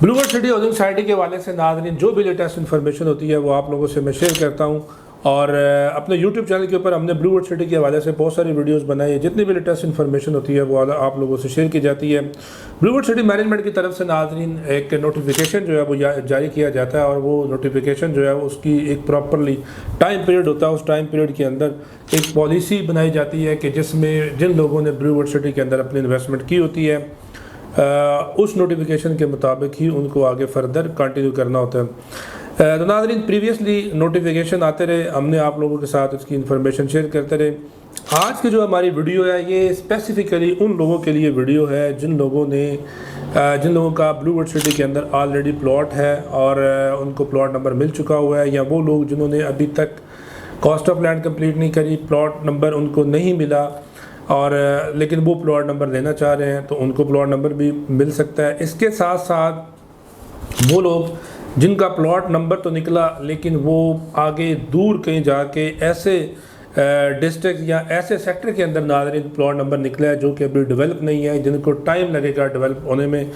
ब्लूवर्ड city housing society के हवाले से नाज़रीन जो भी लेटेस्ट इन्फॉर्मेशन होती है वो आप लोगों से मैं शेयर करता हूँ। और अपने यूट्यूब चैनल के ऊपर हमने ब्लूवर्ड सिटी के हवाले से बहुत सारी वीडियोस बनाई है। जितनी भी लेटेस्ट इन्फॉर्मेशन होती है वो आप लोगों से शेयर की जाती है। ब्लूवर्ड सिटी मैनेजमेंट की तरफ से नाज़रीन एक नोटिफिकेशन जो है वो जारी किया जाता है और वो नोटिफिकेशन जो है उसकी एक प्रॉपरली टाइम पीरियड होता है। उस टाइम पीरियड के अंदर एक पॉलिसी बनाई जाती है कि जिसमें जिन लोगों ने ब्लूवर्ड सिटी के अंदर अपनी इन्वेस्टमेंट की होती है उस नोटिफिकेशन के मुताबिक ही उनको आगे फर्दर कंटिन्यू करना होता है। तो नाज़रीन प्रीवियसली नोटिफिकेशन आते रहे, हमने आप लोगों के साथ उसकी इन्फॉर्मेशन शेयर करते रहे। आज की जो हमारी वीडियो है ये स्पेसिफ़िकली उन लोगों के लिए वीडियो है जिन लोगों का ब्लूवर्ड सिटी के अंदर ऑलरेडी प्लॉट है और उनको प्लॉट नंबर मिल चुका हुआ है, या वो लोग जिन्होंने अभी तक कॉस्ट ऑफ लैंड कंप्लीट नहीं करी, प्लॉट नंबर उनको नहीं मिला और लेकिन वो प्लॉट नंबर लेना चाह रहे हैं तो उनको प्लॉट नंबर भी मिल सकता है। इसके साथ साथ वो लोग जिनका प्लॉट नंबर तो निकला लेकिन वो आगे दूर कहीं जाके ऐसे डिस्ट्रिक्ट या ऐसे सेक्टर के अंदर नाज़रीन प्लॉट नंबर निकला है जो कि अभी डेवलप नहीं है, जिनको टाइम लगेगा डेवलप होने में।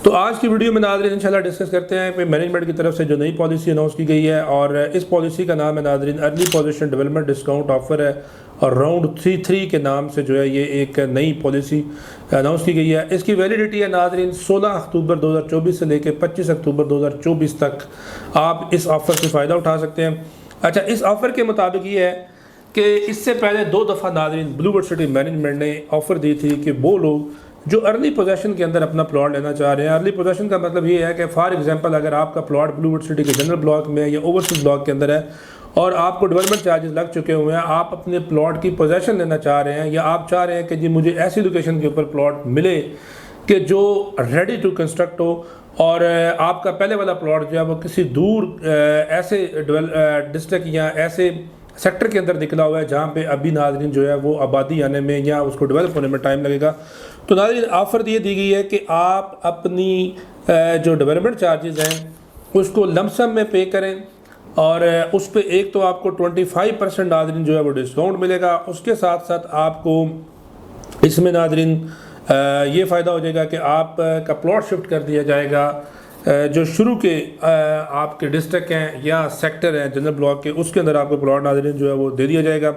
तो आज की वीडियो में नाज़रीन इंशाल्लाह डिस्कस करते हैं कि मैनेजमेंट की तरफ से जो नई पॉलिसी अनाउंस की गई है, और इस पॉलिसी का नाम है नाज़रीन early position development discount offer है, और राउंड 3 के नाम से जो है ये एक नई पॉलिसी अनाउंस की गई है। इसकी वैलिडिटी है नाज़रीन 16 अक्टूबर 2024 से लेकर 25 अक्टूबर 2024 तक आप इस ऑफ़र से फ़ायदा उठा सकते हैं। अच्छा, इस ऑफ़र के मुताबिक ये है कि इससे पहले 2 दफ़ा नाज़रीन ब्लूवर्ड सिटी मैनेजमेंट ने ऑफ़र दी थी कि वो लोग जो अर्ली पोजेशन के अंदर अपना प्लॉट लेना चाह रहे हैं, अर्ली पोजेशन का मतलब ये है कि फॉर एग्जांपल अगर आपका प्लॉट ब्लूवर्ड सिटी के जनरल ब्लॉक में या ओवरसीज ब्लॉक के अंदर है और आपको डेवलपमेंट चार्जेस लग चुके हुए हैं, आप अपने प्लॉट की पोजेशन लेना चाह रहे हैं, या आप चाह रहे हैं कि जी मुझे ऐसी लोकेशन के ऊपर प्लॉट मिले कि जो रेडी टू कंस्ट्रक्ट हो, और आपका पहले वाला प्लॉट जो है वो किसी दूर ऐसे डिस्ट्रिक्ट या ऐसे सेक्टर के अंदर निकला हुआ है जहाँ पे अभी नाज़रीन जो है वो आबादी आने में या उसको डेवलप होने में टाइम लगेगा। तो नाज़रीन ऑफ़र ये दी गई है कि आप अपनी जो डेवलपमेंट चार्जेस हैं उसको लमसम में पे करें, और उस पर एक तो आपको 25% नाज़रीन जो है वो डिस्काउंट मिलेगा। उसके साथ साथ आपको इसमें नाज़रीन ये फ़ायदा हो जाएगा कि आप का प्लॉट शिफ्ट कर दिया जाएगा जो शुरू के आपके डिस्ट्रिक्ट हैं या सेक्टर हैं जनरल ब्लॉक के, उसके अंदर आपको प्लॉट नाज़रीन जो है वो दे दिया जाएगा।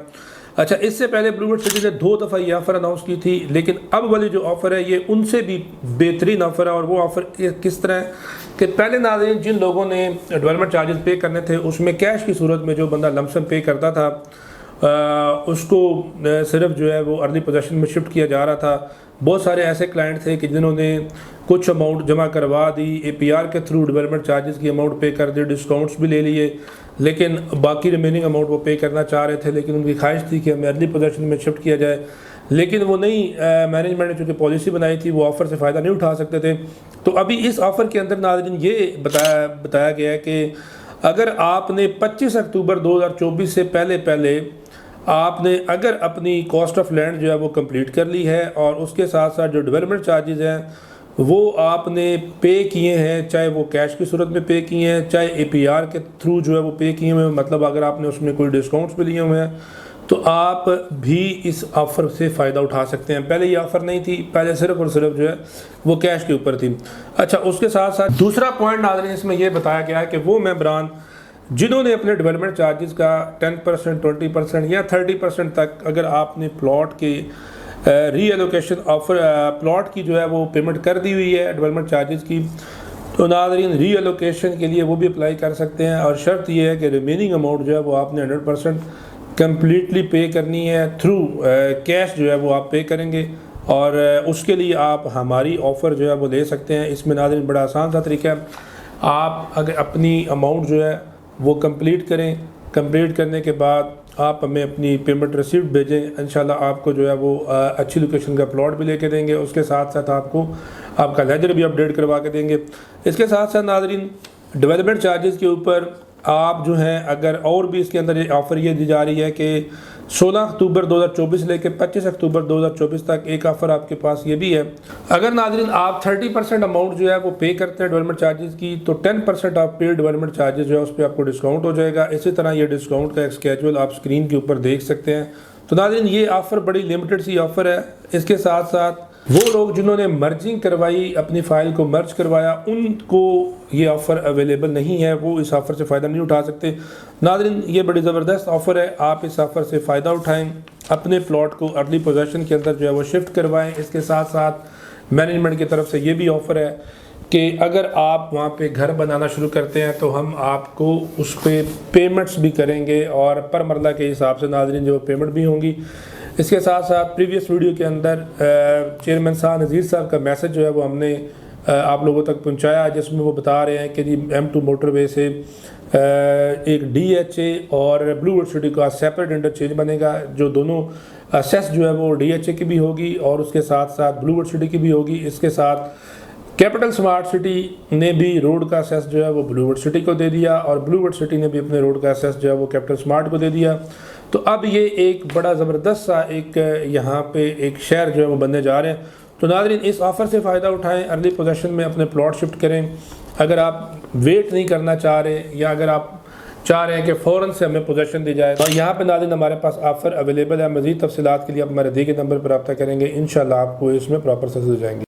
अच्छा, इससे पहले ब्लूवर्ड सिटी ने 2 दफ़ा ये ऑफ़र अनाउंस की थी, लेकिन अब वाली जो ऑफ़र है ये उनसे भी बेहतरीन ऑफ़र है। और वो ऑफ़र किस तरह है कि पहले नाज़रीन जिन लोगों ने डेवलपमेंट चार्जेस पे करने थे उसमें कैश की सूरत में जो बंदा लमसम पे करता था उसको सिर्फ जो है वो अर्ली पोजीशन में शिफ्ट किया जा रहा था। बहुत सारे ऐसे क्लाइंट थे कि जिन्होंने कुछ अमाउंट जमा करवा दी, APR के थ्रू डेवलपमेंट चार्जेस की अमाउंट पे कर दी, डिस्काउंट्स भी ले लिए, लेकिन बाकी रिमेनिंग अमाउंट वो पे करना चाह रहे थे, लेकिन उनकी ख्वाहिश थी कि हमें अर्ली पोजीशन में शिफ्ट किया जाए, लेकिन वो नई मैनेजमेंट ने चूँकि पॉलिसी बनाई थी वो ऑफ़र से फ़ायदा नहीं उठा सकते थे। तो अभी इस ऑफ़र के अंदर नाज़रीन ये बताया गया है कि अगर आपने 25 अक्टूबर 2024 से पहले आपने अगर अपनी कॉस्ट ऑफ लैंड जो है वो कंप्लीट कर ली है और उसके साथ साथ जो डेवलपमेंट चार्जेस हैं वो आपने पे किए हैं, चाहे वो कैश की सूरत में पे किए हैं, चाहे APR के थ्रू जो है वो पे किए हुए हैं, मतलब अगर आपने उसमें कोई डिस्काउंट्स भी लिए हुए हैं तो आप भी इस ऑफ़र से फ़ायदा उठा सकते हैं। पहले ये ऑफ़र नहीं थी, पहले सिर्फ और सिर्फ जो है वो कैश के ऊपर थी। अच्छा, उसके साथ साथ दूसरा पॉइंट नाज़रीन इसमें ये बताया गया है कि वो मेंबरान जिन्होंने अपने डेवलपमेंट चार्जेस का 10%, 20% या 30% तक अगर आपने प्लॉट के रीएलोकेशन ऑफर प्लॉट की जो है वो पेमेंट कर दी हुई है डेवलपमेंट चार्जेस की, तो नाज़रीन रीएलोकेशन के लिए वो भी अप्लाई कर सकते हैं। और शर्त ये है कि रिमेनिंग अमाउंट जो है वो आपने 100% कम्प्लीटली पे करनी है, थ्रू कैश जो है वो आप पे करेंगे, और उसके लिए आप हमारी ऑफ़र जो है वो ले सकते हैं। इसमें नाज़रीन बड़ा आसान सा तरीका है, आप अगर अपनी अमाउंट जो है वो कंप्लीट करें, कंप्लीट करने के बाद आप हमें अपनी पेमेंट रिसीप्ट भेजें, इंशाल्लाह आपको जो है वो अच्छी लोकेशन का प्लॉट भी लेके देंगे, उसके साथ साथ आपको आपका लेजर भी अपडेट करवा के देंगे। इसके साथ साथ नाज़रीन डेवलपमेंट चार्जेस के ऊपर आप जो हैं अगर और भी इसके अंदर ऑफ़र ये दी जा रही है कि 16 अक्टूबर 2024 से लेकर 25 अक्टूबर 2024 तक एक ऑफ़र आपके पास ये भी है। अगर नाज़रीन आप 30% अमाउंट जो है वो पे करते हैं डेवलपमेंट चार्जेस की, तो 10% आप पे डेवलपमेंट चार्जेस जो है उस पर आपको डिस्काउंट हो जाएगा। इसी तरह ये डिस्काउंट का एक स्केड्यूल आप स्क्रीन के ऊपर देख सकते हैं। तो नाज़रीन ये ऑफ़र बड़ी लिमिटेड सी ऑफ़र है। इसके साथ साथ وہ لوگ جنہوں نے مرجنگ کروائی، اپنی فائل کو مرج کروایا، ان کو یہ آفر اویلیبل نہیں ہے، وہ اس آفر سے فائدہ نہیں اٹھا سکتے۔ ناظرین یہ بڑی زبردست آفر ہے، آپ اس آفر سے فائدہ اٹھائیں، اپنے پلاٹ کو ارلی پوزیشن کے اندر جو ہے وہ شفٹ کروائیں۔ اس کے ساتھ ساتھ مینجمنٹ کی طرف سے یہ بھی آفر ہے کہ اگر آپ وہاں پہ گھر بنانا شروع کرتے ہیں تو ہم آپ کو اس پہ پیمنٹس بھی کریں گے، اور پر مرلہ کے حساب سے ناظرین جو پیمنٹ بھی ہوں گی۔ اس کے ساتھ ساتھ پریویس ویڈیو کے اندر چیئرمین صاحب نذیر صاحب کا میسج جو ہے وہ ہم نے آپ لوگوں تک پہنچایا، جس میں وہ بتا رہے ہیں کہ جی M2 موٹر وے سے ایک DHA اور بلو ووڈ سٹی کا سیپریٹ انٹرچینج بنے گا، جو دونوں سیس جو ہے وہ DHA کی بھی ہوگی اور اس کے ساتھ ساتھ بلو ووڈ سٹی کی بھی ہوگی۔ اس کے ساتھ کیپٹل سمارٹ سٹی نے بھی روڈ کا سیس جو ہے وہ بلو ووڈ سٹی کو دے دیا، اور بلو ووڈ سٹی نے بھی اپنے روڈ کا سیس جو ہے وہ کیپٹل سمارٹ کو دے دیا۔ تو اب یہ ایک بڑا زبردست سا ایک یہاں پہ ایک شہر جو ہے وہ بننے جا رہے ہیں۔ تو ناظرین اس آفر سے فائدہ اٹھائیں، ارلی پوزیشن میں اپنے پلاٹ شفٹ کریں۔ اگر آپ ویٹ نہیں کرنا چاہ رہے، یا اگر آپ چاہ رہے ہیں کہ فوراً سے ہمیں پوزیشن دی جائے، اور یہاں پہ ناظرین ہمارے پاس آفر اویلیبل ہے۔ مزید تفصیلات کے لیے آپ ہمارے دیے گئے نمبر پر رابطہ کریں گے، انشاءاللہ آپ کو اس میں پراپر سکسیس ہو جائیں گے۔